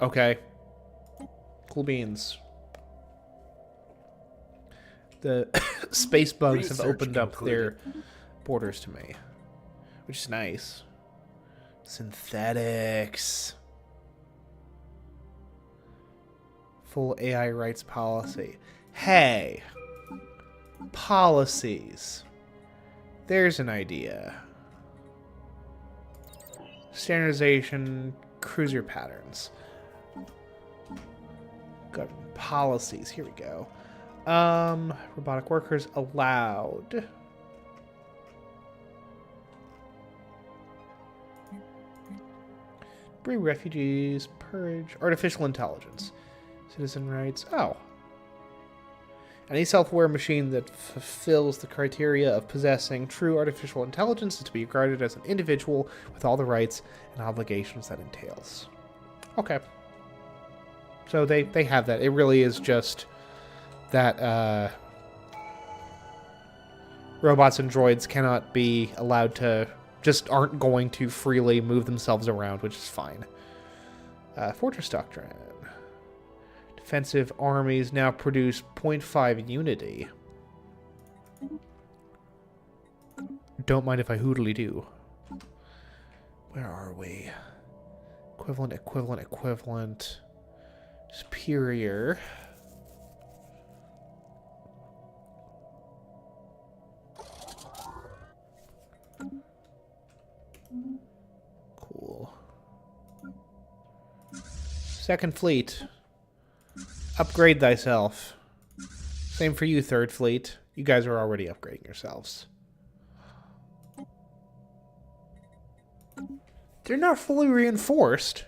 Okay. Cool beans. The space bugs have opened up their borders to me, which is nice. Synthetics. Full AI rights policy. Hey. Policies. There's an idea. Standardization, cruiser patterns. Government policies. Here we go. Robotic workers allowed. Bring refugees, purge, artificial intelligence, citizen rights. Oh. Any self-aware machine that fulfills the criteria of possessing true artificial intelligence is to be regarded as an individual with all the rights and obligations that entails. Okay. So they have that. It really is just that robots and droids cannot be allowed to, just aren't going to freely move themselves around, which is fine. Fortress Doctrine. Defensive armies now produce 0.5 unity. Don't mind if I hoodly do. Where are we? Equivalent. Superior. Cool. Second Fleet. Upgrade thyself. Same for you, Third Fleet. You guys are already upgrading yourselves. They're not fully reinforced.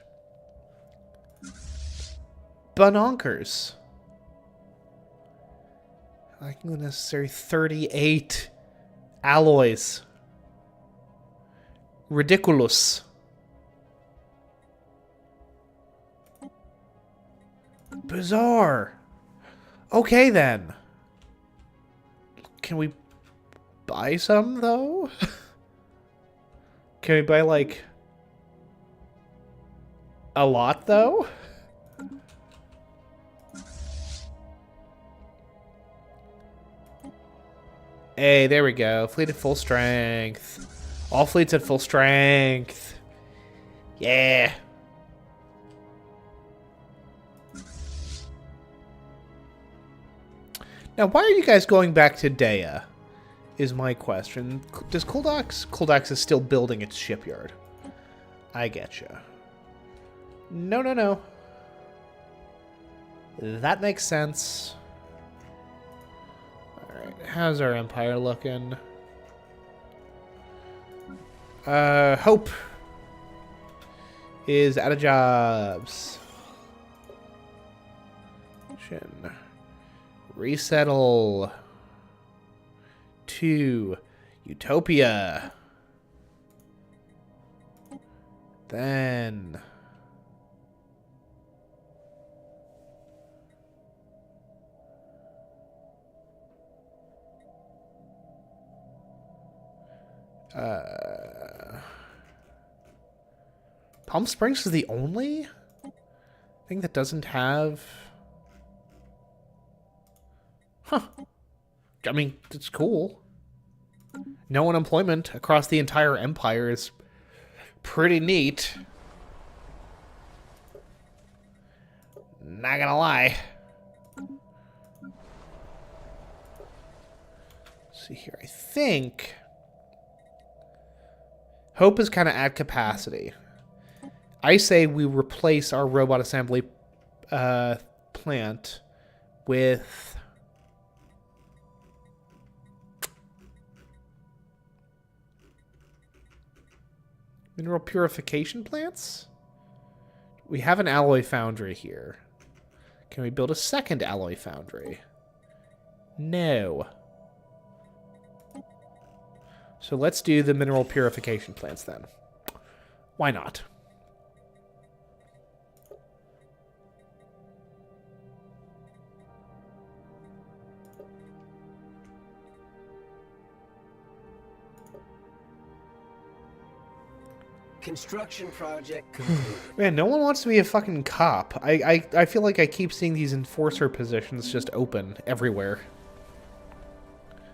Bononkers. Lacking the necessary 38 alloys. Ridiculous. Bizarre. Okay, then. Can we buy some, though? Can we buy, like, a lot, though? Hey, there we go. Fleet at full strength. All fleets at full strength. Yeah. Now, why are you guys going back to Dea? Is my question. Does Koldax is still building its shipyard. I getcha. No. That makes sense. Alright, how's our empire looking? Hope is out of jobs. Resettle to Utopia. Then Palm Springs is the only thing that doesn't have Huh. I mean, it's cool. No unemployment across the entire empire is pretty neat. Not gonna lie. Let's see here. I think Hope is kind of at capacity. I say we replace our robot assembly plant with mineral purification plants? We have an alloy foundry here. Can we build a second alloy foundry? No. So let's do the mineral purification plants then. Why not? Construction project complete. Man, no one wants to be a fucking cop. I feel like I keep seeing these enforcer positions just open everywhere.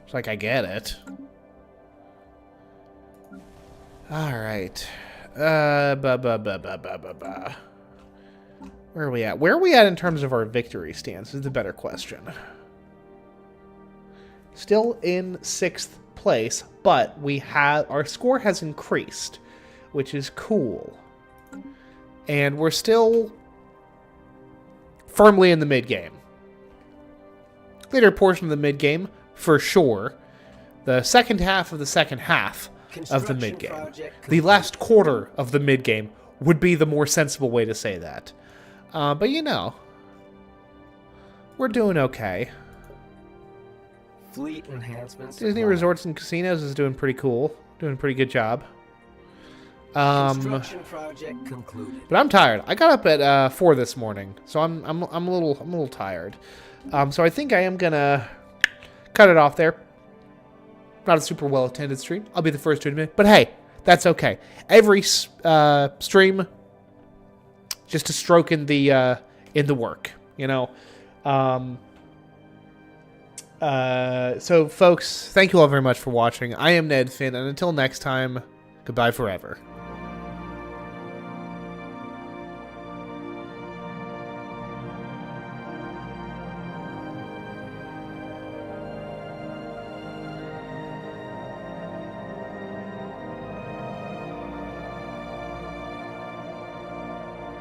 It's like, I get it. Alright. Where are we at? Where are we at in terms of our victory stance is the better question. Still in 6th place, but we have our score has increased, which is cool. And we're still firmly in the mid-game. Later portion of the mid-game, for sure. The second half of the second half of the mid-game. The last quarter of the mid-game would be the more sensible way to say that. But you know, we're doing okay. Fleet enhancements. Disney Resorts and Casinos is doing pretty cool. Doing a pretty good job. Construction project concluded. But I'm tired. I got up at 4 this morning, so I'm a little tired. So I think I am gonna cut it off there. Not a super well attended stream. I'll be the first to admit, but hey, that's okay. Every stream, just a stroke in the work, you know. So folks, thank you all very much for watching. I am Ned Finn, and until next time, goodbye forever.